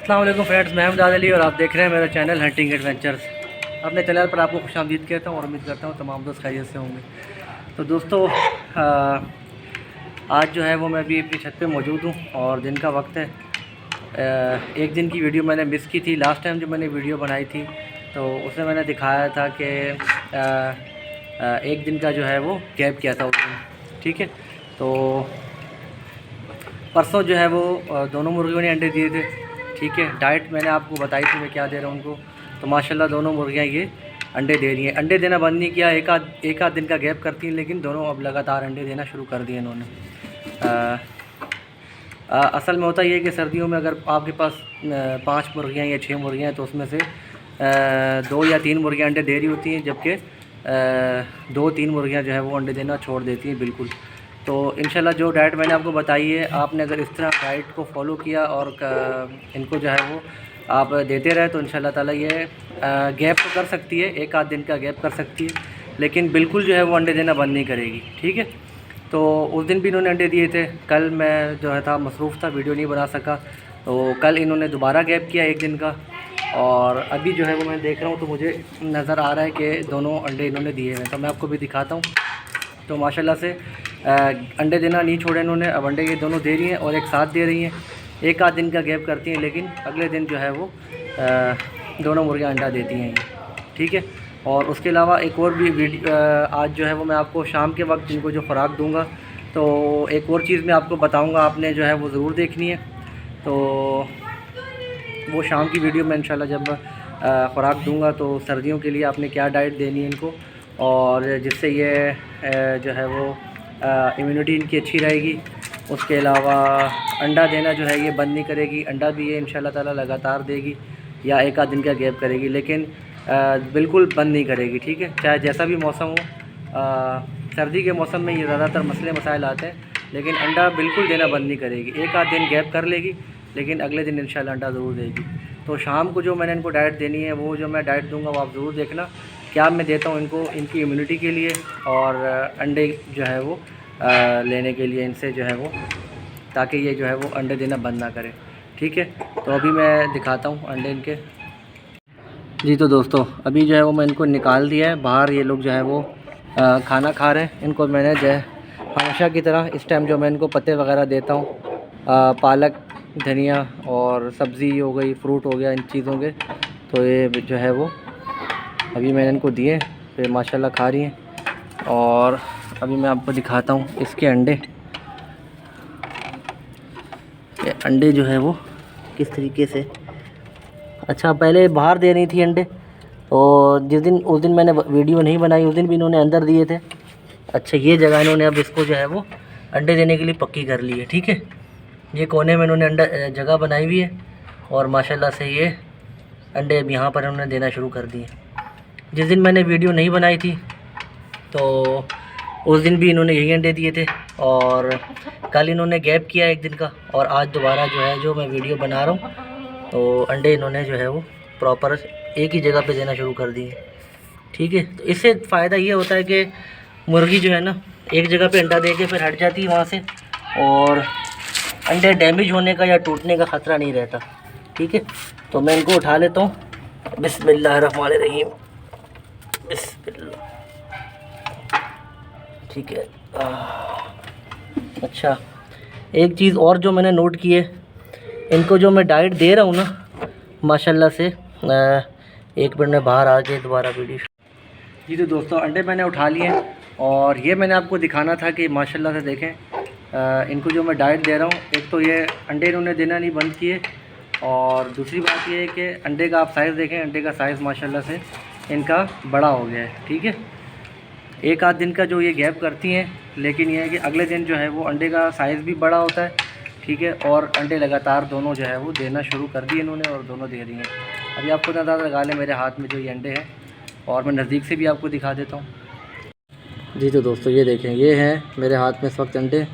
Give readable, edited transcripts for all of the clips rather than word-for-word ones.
अस्सलाम वालेकुम फ्रेंड्स, मैं हमदाद अली और आप देख रहे हैं मेरा चैनल हंटिंग एडवेंचर्स। अपने चैनल पर आपको खुशामदीद कहता हूँ और उम्मीद करता हूँ तमाम दोस्त खैरियत से होंगे। तो दोस्तों, आज जो है वो मैं भी अपनी छत पे मौजूद हूँ और दिन का वक्त है। एक दिन की वीडियो मैंने मिस की थी। लास्ट टाइम जो मैंने वीडियो बनाई थी तो उसमें मैंने दिखाया था कि एक दिन का जो है वो गैप किया था उस दिन, ठीक है। तो परसों जो है वो दोनों मुर्गियों ने अंडे दिए थे, ठीक है। डाइट मैंने आपको बताई थी मैं क्या दे रहा हूँ उनको। तो माशाल्लाह दोनों मुर्गियाँ ये अंडे दे रही हैं। अंडे देना बंद नहीं किया, एक आध दिन का गैप करती हैं, लेकिन दोनों अब लगातार अंडे देना शुरू कर दिए इन्होंने। असल में होता ये है कि सर्दियों में अगर आपके पास 5 मुर्गियाँ या 6 मुर्गियाँ हैं तो उसमें से 2 या 3 मुर्गियाँ अंडे दे रही होती हैं, जबकि 2-3 मुर्गियाँ जो है वो अंडे देना छोड़ देती हैं बिल्कुल। तो इंशाल्लाह जो डाइट मैंने आपको बताई है, आपने अगर इस तरह डाइट को फॉलो किया और इनको जो है वो आप देते रहे तो इंशाल्लाह ताला ये गैप तो कर सकती है, एक आध दिन का गैप कर सकती है, लेकिन बिल्कुल जो है वो अंडे देना बंद नहीं करेगी, ठीक है। तो उस दिन भी इन्होंने अंडे दिए थे। कल मैं जो है था मसरूफ़ था, वीडियो नहीं बना सका, तो कल इन्होंने दोबारा गैप किया एक दिन का। और अभी जो है वो मैं देख रहा हूँ तो मुझे नज़र आ रहा है कि दोनों अंडे इन्होंने दिए हैं। तो मैं आपको भी दिखाता हूँ। तो माशाल्लाह से अंडे देना नहीं छोड़े इन्होंने, अब अंडे ये दोनों दे रही हैं और एक साथ दे रही हैं। एक आध दिन का गैप करती हैं, लेकिन अगले दिन जो है वो दोनों मुर्गियाँ अंडा देती हैं, ठीक है। और उसके अलावा एक और भी वीडियो आज जो है वो मैं आपको शाम के वक्त इनको जो खुराक दूंगा, तो एक और चीज़ मैं आपको बताऊंगा, आपने जो है वो ज़रूर देखनी है। तो वो शाम की वीडियो में इंशाल्लाह जब खुराक दूंगा तो सर्दियों के लिए आपने क्या डाइट देनी है इनको, और जिससे ये जो है वो इम्यूनिटी इनकी अच्छी रहेगी। उसके अलावा अंडा देना जो है ये बंद नहीं करेगी, अंडा भी ये इंशाल्लाह ताला लगातार देगी या एक आध दिन का गैप करेगी, लेकिन बिल्कुल बंद नहीं करेगी, ठीक है। चाहे जैसा भी मौसम हो, सर्दी के मौसम में ये ज़्यादातर मसले मसाइल आते हैं, लेकिन अंडा बिल्कुल देना बंद नहीं करेगी। एक आध दिन गैप कर लेगी, लेकिन अगले दिन इंशाल्लाह अंडा ज़रूर देगी। तो शाम को जो मैंने इनको डाइट देनी है, वो जो मैं डाइट दूंगा वो आप ज़रूर देखना क्या मैं देता हूँ इनको, इनकी इम्यूनिटी के लिए और अंडे जो है वो लेने के लिए इनसे जो है वो, ताकि ये जो है वो अंडे देना बंद ना करे, ठीक है। तो अभी मैं दिखाता हूँ अंडे इनके। जी तो दोस्तों, अभी जो है वो मैं इनको निकाल दिया है बाहर। ये लोग जो है वो खाना खा रहे हैं। इनको मैंने जो है हमेशा की तरह इस टाइम जो मैं इनको पत्ते वगैरह देता हूँ, पालक, धनिया और सब्ज़ी हो गई, फ्रूट हो गया, इन चीज़ों के, तो ये जो है वो अभी मैंने इनको दिए, फिर माशाल्लाह खा रही हैं। और अभी मैं आपको दिखाता हूँ इसके अंडे। ये अंडे जो है वो किस तरीके से, अच्छा पहले बाहर दे रही थी अंडे, और उस दिन मैंने वीडियो नहीं बनाई, उस दिन भी इन्होंने अंदर दिए थे। अच्छा, ये जगह इन्होंने अब इसको जो है वो अंडे देने के लिए पक्की कर ली है, ठीक है। ये कोने में इन्होंने अंडा जगह बनाई हुई है और माशाल्लाह से ये अंडे अब यहाँ पर इन्होंने देना शुरू कर दिए। जिस दिन मैंने वीडियो नहीं बनाई थी तो उस दिन भी इन्होंने यही अंडे दिए थे, और कल इन्होंने गैप किया एक दिन का, और आज दोबारा जो है जो मैं वीडियो बना रहा हूँ तो अंडे इन्होंने जो है वो प्रॉपर एक ही जगह पे देना शुरू कर दिए, ठीक है। तो इससे फ़ायदा ये होता है कि मुर्गी जो है ना एक जगह पे अंडा दे के फिर हट जाती है वहाँ से, और अंडे डैमेज होने का या टूटने का ख़तरा नहीं रहता, ठीक है। तो मैं इनको उठा लेता हूँ। बिस्मिल्लाहिर्रहमानिर्रहीम, बिस्मिल्लाह, ठीक है। अच्छा, एक चीज़ और जो मैंने नोट की है, इनको जो मैं डाइट दे रहा हूँ ना माशाल्लाह से, एक मिनट में बाहर आ गए दोबारा वीडियो। जी तो दोस्तों, अंडे मैंने उठा लिए हैं और ये मैंने आपको दिखाना था कि माशाल्लाह से देखें इनको जो मैं डाइट दे रहा हूँ, एक तो ये अंडे इन्होंने देना नहीं बंद किए, और दूसरी बात ये है कि अंडे का आप साइज़ देखें, अंडे का साइज़ माशाल्लाह से इनका बड़ा हो गया है, ठीक है। एक आध दिन का जो ये गैप करती हैं, लेकिन ये है कि अगले दिन जो है वो अंडे का साइज़ भी बड़ा होता है, ठीक है। और अंडे लगातार दोनों जो है वो देना शुरू कर दिए इन्होंने, और दोनों दे रही हैं। अभी आपको अंदाज़ा लगा लें मेरे हाथ में जो ये अंडे हैं, और मैं नज़दीक से भी आपको दिखा देता हूँ। जी तो दोस्तों, ये देखें, ये हैं मेरे हाथ में इस वक्त अंडे,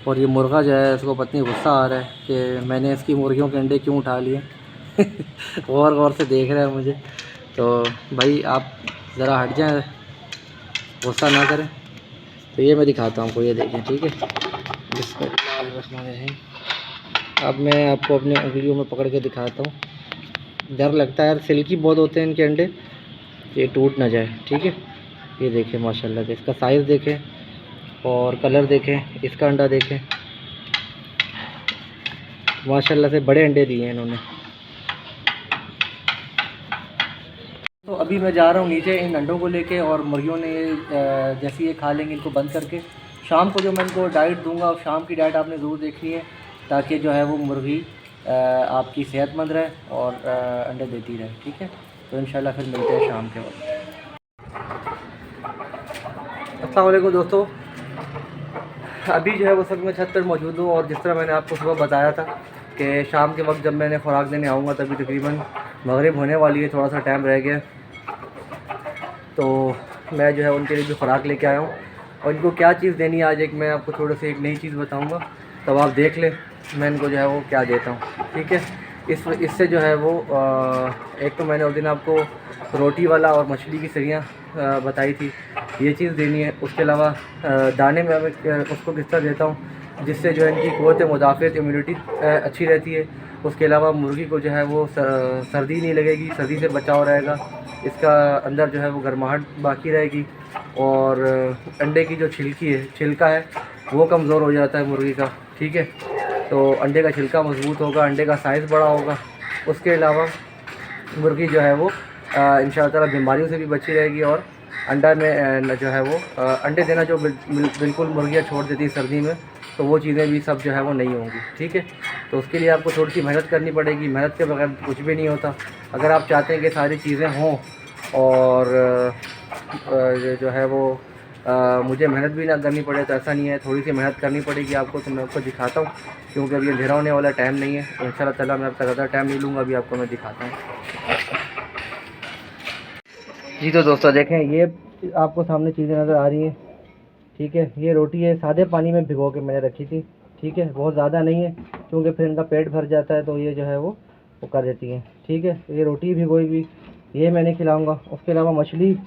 और ये मुर्गा जो है इसको पत्नी गुस्सा आ रहा है कि मैंने इसकी मुर्गियों के अंडे क्यों उठा लिए। गौर गौर से देख रहे हैं मुझे। तो भाई आप ज़रा हट जाएं, गुस्सा ना करें। तो ये मैं दिखाता हूँ आपको, ये देखें, ठीक है। बिस्मिल्लाहिर्रहमानिर्रहीम, अब मैं आपको अपने उंगलियों में पकड़ के दिखाता हूँ। डर लगता है यार, सिल्की बहुत होते हैं इनके अंडे, ये टूट ना जाए। ठीक है, ये देखें माशाल्लाह से, इसका साइज़ देखें और कलर देखें, इसका अंडा देखें, माशाल्लाह से बड़े अंडे दिए हैं इन्होंने। तो अभी मैं जा रहा हूँ नीचे इन अंडों को लेके, और मुर्गियों ने जैसे ये खा लेंगे इनको बंद करके, शाम को जो मैं इनको डाइट दूंगा, शाम की डाइट आपने ज़रूर देखनी है, ताकि जो है वो मुर्गी आपकी सेहतमंद रहे और अंडे देती रहे। ठीक है, तो इंशाल्लाह फिर मिलते हैं शाम के वक्त। अस्सलाम वालेकुम दोस्तों, अभी जो है वो सब मैं छत पर मौजूद हूँ, और जिस तरह मैंने आपको सुबह बताया था कि शाम के वक्त जब मैंने खुराक देने आऊँगा, तभी तकरीबन मगरिब होने वाली है, थोड़ा सा टाइम रह गया, तो मैं जो है उनके लिए भी खुराक लेके आया हूँ। और इनको क्या चीज़ देनी है आज, एक मैं आपको थोड़ी सी एक नई चीज़ बताऊँगा, तब आप देख लें मैं इनको जो है वो क्या देता हूँ। ठीक है, इससे जो है वो एक तो मैंने उस दिन आपको रोटी वाला और मछली की सरियाँ बताई थी, ये चीज़ देनी है। उसके अलावा दाने में मैं उसको किस तरह देता हूँ जिससे जो है इनकी क़ुव्वत मुदाफ़अत इम्यूनिटी अच्छी रहती है। उसके अलावा मुर्गी को जो है वो सर्दी नहीं लगेगी, सर्दी से बचाव रहेगा, इसका अंदर जो है वो गर्माहट बाकी रहेगी, और अंडे की जो छिलका है वो कमज़ोर हो जाता है मुर्गी का। ठीक है, तो अंडे का छिलका मज़बूत होगा, अंडे का साइज़ बड़ा होगा। उसके अलावा मुर्गी जो है वो इंशाअल्लाह ताला बीमारियों से भी बची रहेगी, और अंडा में जो है वो अंडे देना जो बिल्कुल मुर्गियाँ छोड़ देती हैं सर्दी में, तो वो चीज़ें भी सब जो है वो नहीं होंगी। ठीक है, तो उसके लिए आपको थोड़ी सी मेहनत करनी पड़ेगी, मेहनत के बगैर कुछ भी नहीं होता। अगर आप चाहते हैं कि सारी चीज़ें हों और जो है वो मुझे मेहनत भी ना करनी पड़े, तो ऐसा नहीं है, थोड़ी सी मेहनत करनी पड़ेगी आपको। तो मैं आपको दिखाता हूँ, क्योंकि अभी अंधेरा होने वाला टाइम नहीं है, इंशाअल्लाह ताला मैं अब तक ज़्यादा टाइम नहीं लूँगा, अभी आपको मैं दिखाता हूँ। जी तो दोस्तों देखें, ये आपको सामने चीज़ें नज़र आ रही हैं। ठीक है, ये रोटी है, सादे पानी में भिगो के मैंने रखी थी। ठीक है, बहुत ज़्यादा नहीं है, क्योंकि फिर इनका पेट भर जाता है, तो ये जो है वो कर देती हैं। ठीक है, ये रोटी भिगोई हुई ये मैंने खिलाऊंगा। उसके अलावा मछली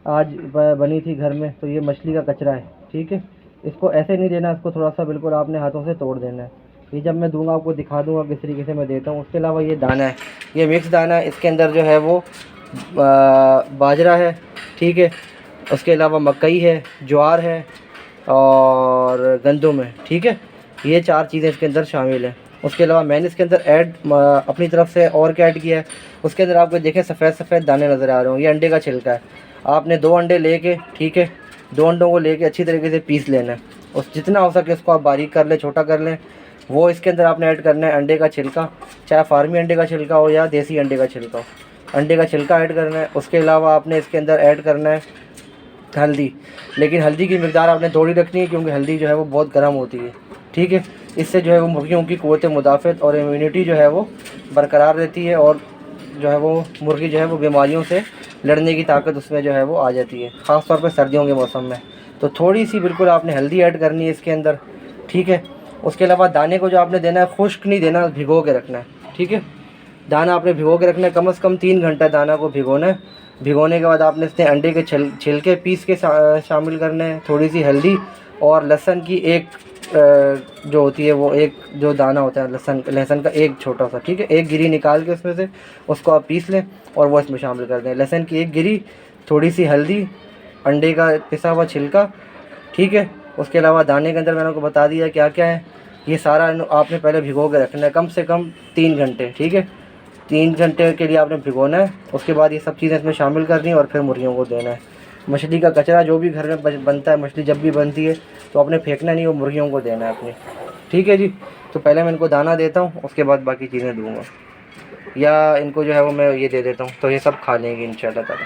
आज बनी थी घर में, तो ये मछली का कचरा है। ठीक है, इसको ऐसे नहीं देना, इसको थोड़ा सा बिल्कुल आपने हाथों से तोड़ देना है। ये जब मैं दूंगा आपको दिखा दूंगा किस तरीके से मैं देता हूँ। उसके अलावा ये दाना है, ये मिक्स दाना है, इसके अंदर जो है वो बाजरा है। ठीक है, उसके अलावा मकई है, ज्वार है और गंदम है। ठीक है, ये 4 चीज़ें इसके अंदर शामिल हैं। उसके अलावा मैंने इसके अंदर ऐड अपनी तरफ से और क्या ऐड किया है, उसके अंदर आपको देखें सफ़ेद सफ़ेद दाने नज़र आ रहे हों, ये अंडे का छिलका है। आपने 2 अंडे लेके, ठीक है, 2 अंडों को लेके अच्छी तरीके से पीस लेना है, उस जितना हो सके उसको आप बारीक कर लें, छोटा कर लें। वो इसके अंदर आपने ऐड करना है अंडे का छिलका, चाहे फार्मी अंडे का छिलका हो या देसी अंडे का छिलका हो, अंडे का छिलका ऐड करना है। उसके अलावा आपने इसके अंदर ऐड करना है हल्दी, लेकिन हल्दी की मिक़दार आपने थोड़ी रखनी है, क्योंकि हल्दी जो है वो बहुत गर्म होती है। ठीक है, इससे जो है वो मुर्गियों की क़ुव्वत मुदाफ़अत और इम्यूनिटी जो है वो बरकरार रहती है, और जो है वो मुर्गी जो है वो बीमारियों से लड़ने की ताकत उसमें जो है वो आ जाती है, ख़ास तौर पे सर्दियों के मौसम में। तो थोड़ी सी बिल्कुल आपने हल्दी ऐड करनी है इसके अंदर। ठीक है, उसके अलावा दाने को जो आपने देना है खुश्क नहीं देना, भिगो के रखना है। ठीक है, दाना आपने भिगो के रखना है, कम से कम 3 घंटा दाना को भिगोना है। भिगोने के बाद आपने इसमें अंडे के छिलके पीस के शामिल करने हैं, थोड़ी सी हल्दी और लहसुन की एक जो होती है वो एक जो दाना होता है लहसुन का एक छोटा सा, ठीक है, एक गिरी निकाल के उसमें से उसको आप पीस लें और वो इसमें शामिल कर दें। लहसुन की एक गिरी, थोड़ी सी हल्दी, अंडे का पिसा हुआ छिलका। ठीक है, उसके अलावा दाने के अंदर मैंने आपको बता दिया क्या क्या है। ये सारा आपने पहले भिगो के रखना है, कम से कम 3 घंटे। ठीक है, 3 घंटे के लिए आपने भिगोना है। उसके बाद ये सब चीज़ें इसमें शामिल करनी है और फिर मुर्गियों को देना है। मछली का कचरा जो भी घर में बनता है, मछली जब भी बनती है तो आपने फेंकना नहीं, वो मुर्गियों को देना है अपनी। ठीक है जी, तो पहले मैं इनको दाना देता हूँ, उसके बाद बाकी चीज़ें दूँगा, या इनको जो है वो मैं ये दे देता हूँ, तो ये सब खा लेंगे इंशाल्लाह ताला।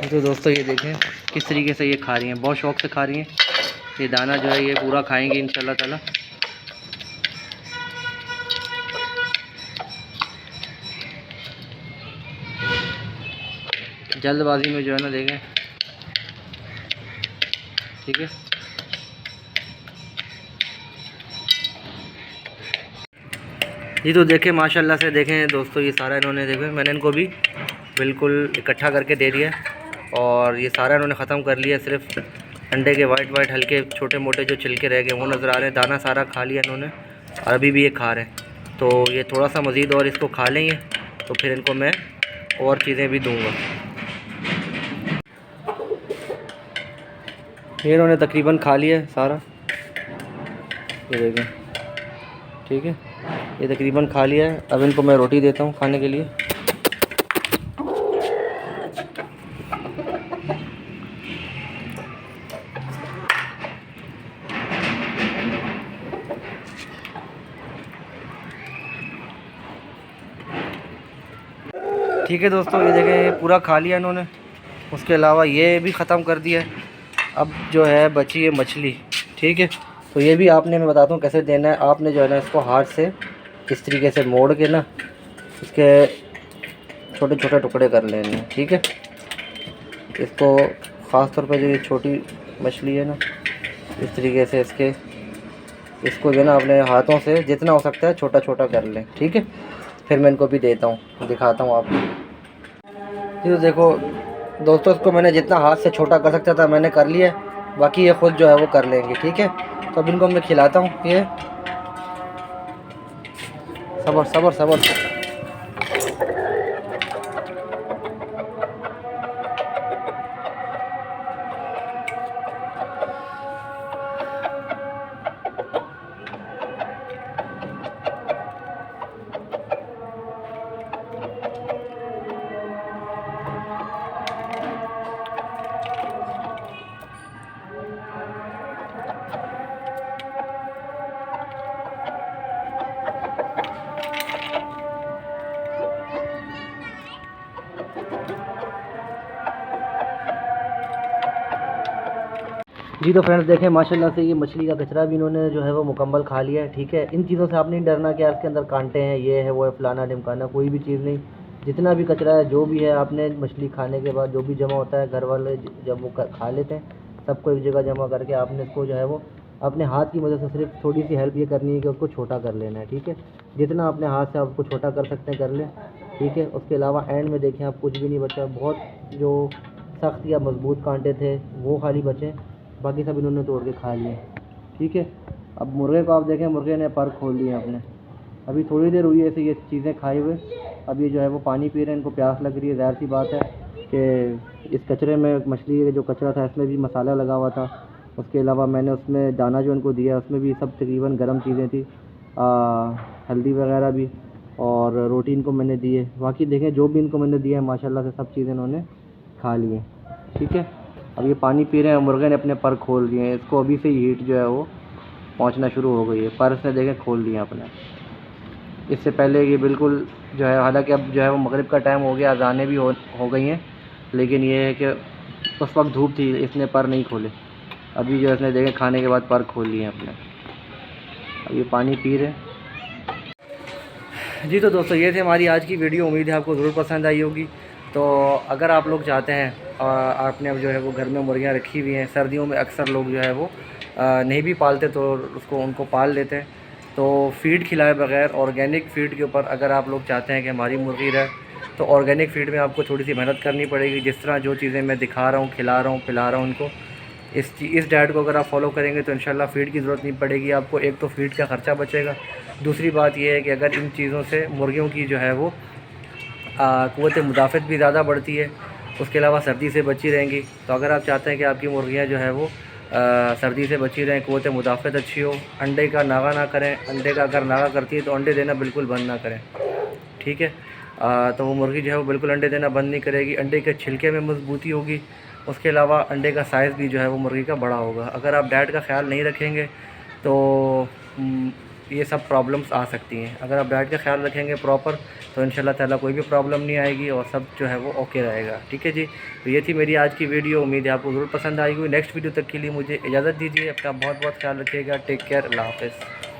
तो दोस्तों ये देखें किस तरीके से ये खा रही हैं, बहुत शौक़ से खा रही हैं। ये दाना जो है ये पूरा खाएँगी इंशाल्लाह ताला। जल्दबाजी में जो है ना देखें। ठीक है, जी तो देखें माशाल्लाह से देखें दोस्तों, ये सारा इन्होंने देखें मैंने इनको भी बिल्कुल इकट्ठा करके दे दिया, और ये सारा इन्होंने ख़त्म कर लिया। सिर्फ अंडे के वाइट हल्के छोटे मोटे जो छिलके रह गए वो नज़र आ रहे हैं। दाना सारा खा लिया इन्होंने और अभी भी ये खा रहे हैं। तो ये थोड़ा सा मज़ीद और इसको खा लेंगे तो फिर इनको मैं और चीज़ें भी दूँगा। ये इन्होंने तकरीबन खा लिया है सारा, ये देखें, ठीक है, ये तकरीबन खा लिया है। अब इनको मैं रोटी देता हूँ खाने के लिए। ठीक है दोस्तों, ये देखें पूरा खा लिया इन्होंने। उसके अलावा ये भी ख़त्म कर दिया। अब जो है बची है मछली, ठीक है। तो ये भी आपने, मैं बताता हूँ कैसे देना है। आपने जो है ना इसको हाथ से इस तरीके से मोड़ के ना इसके छोटे छोटे टुकड़े कर लेने हैं, ठीक है। इसको ख़ास तौर पे जो ये छोटी मछली है ना, इस तरीके से इसको जो है ना अपने हाथों से जितना हो सकता है छोटा छोटा कर लें, ठीक है। फिर मैं इनको भी देता हूँ, दिखाता हूँ आपको। ये देखो दोस्तों, इसको मैंने जितना हाथ से छोटा कर सकता था मैंने कर लिया, बाकी ये खुद जो है वो कर लेंगे, ठीक है। तो अब इनको मैं खिलाता हूँ। ये सबर सबर सबर। जी तो फ्रेंड्स देखें, माशाल्लाह से ये मछली का कचरा भी इन्होंने जो है वो मुकम्मल खा लिया है, ठीक है। इन चीज़ों से आपने नहीं डरना कि इसके अंदर कांटे हैं, ये है वो है, फलाना ढिमकाना, कोई भी चीज़ नहीं। जितना भी कचरा है जो भी है, आपने मछली खाने के बाद जो भी जमा होता है, घर वाले जब वो खा लेते हैं सबको एक जगह जमा करके आपने इसको जो है वो अपने हाथ की मदद से सिर्फ थोड़ी सी हेल्प ये करनी है कि उसको छोटा कर लेना है, ठीक है। जितना अपने हाथ से आपको छोटा कर सकते हैं कर लें, ठीक है। उसके अलावा एंड में देखें आप कुछ भी नहीं बचा, बहुत जो सख्त या मजबूत कांटे थे वो खाली बचे, बाकी सब इन्होंने तोड़ के खा लिए, ठीक है। अब मुर्गे को आप देखें, मुर्गे ने पर खोल लिए अपने। अभी थोड़ी देर हुई है ऐसे ये चीज़ें खाए हुए। अब ये जो है वो पानी पी रहे हैं, इनको प्यास लग रही है। ज़ाहिर सी बात है कि इस कचरे में, मछली का जो कचरा था इसमें भी मसाला लगा हुआ था। उसके अलावा मैंने उसमें दाना जो इनको दिया उसमें भी सब तकरीबन गर्म चीज़ें थी, हल्दी वगैरह भी, और रोटी इनको मैंने दी है। बाकी देखें जो भी इनको मैंने दिया है माशाल्लाह से सब चीज़ें इन्होंने खा ली हैं, ठीक है। अब ये पानी पी रहे हैं, मुर्गे ने अपने पर खोल दिए हैं। इसको अभी से ही हीट जो है वो पहुंचना शुरू हो गई है। पर इसने देखें खोल दिए अपने। इससे पहले ये बिल्कुल जो है, हालांकि अब जो है वो मगरिब का टाइम हो गया, अज़ानें भी हो गई हैं, लेकिन ये है कि उस वक्त धूप थी, इसने पर नहीं खोले। अभी जो इसने देखें खाने के बाद पर खोल लिए हैं अपने। अब ये पानी पी रहे हैं। जी तो दोस्तों, ये थी हमारी आज की वीडियो। उम्मीद है आपको ज़रूर पसंद आई होगी। तो अगर आप लोग चाहते हैं, आपने अब जो है वो घर में मुर्गियाँ रखी हुई हैं, सर्दियों में अक्सर लोग जो है वो नहीं भी पालते तो उनको पाल लेते हैं। तो फ़ीड खिलाए बगैर ऑर्गेनिक फ़ीड के ऊपर अगर आप लोग चाहते हैं कि हमारी मुर्गी रहे, तो ऑर्गेनिक फ़ीड में आपको थोड़ी सी मेहनत करनी पड़ेगी। जिस तरह जो चीज़ें मैं दिखा रहा हूँ, खिला रहा हूँ, पिला रहा हूँ उनको, इस डाइट को अगर आप फॉलो करेंगे तो इंशाल्लाह फ़ीड की ज़रूरत नहीं पड़ेगी आपको। एक तो फ़ीड का ख़र्चा बचेगा, दूसरी बात यह है कि अगर इन चीज़ों से मुर्गियों की जो है वो क़ुव्वत मुदाफ़त भी ज़्यादा बढ़ती है। उसके अलावा सर्दी से बची रहेंगी। तो अगर आप चाहते हैं कि आपकी मुर्गियाँ जो है वो सर्दी से बची रहें, क़ुव्वत मुदाफ़त अच्छी हो, अंडे का नागा ना करें। अंडे का अगर नागा करती है तो अंडे देना बिल्कुल बंद ना करें, ठीक है। तो वो मुर्गी जो है वो बिल्कुल अंडे देना बंद नहीं करेगी। अंडे के छिलके में मजबूती होगी। उसके अलावा अंडे का साइज़ भी जो है वो मुर्गी का बड़ा होगा। अगर आप डाइट का ख्याल नहीं रखेंगे तो ये सब प्रॉब्लम्स आ सकती हैं। अगर आप डाइट का ख्याल रखेंगे प्रॉपर तो इंशाल्लाह ताला कोई भी प्रॉब्लम नहीं आएगी और सब जो है वो ओके रहेगा, ठीक है जी। तो ये थी मेरी आज की वीडियो। उम्मीद है आपको ज़रूर पसंद आएगी। नेक्स्ट वीडियो तक के लिए मुझे इजाज़त दीजिए। अपना बहुत बहुत ख्याल रखिएगा। Take care. अल्लाह हाफ़िज़।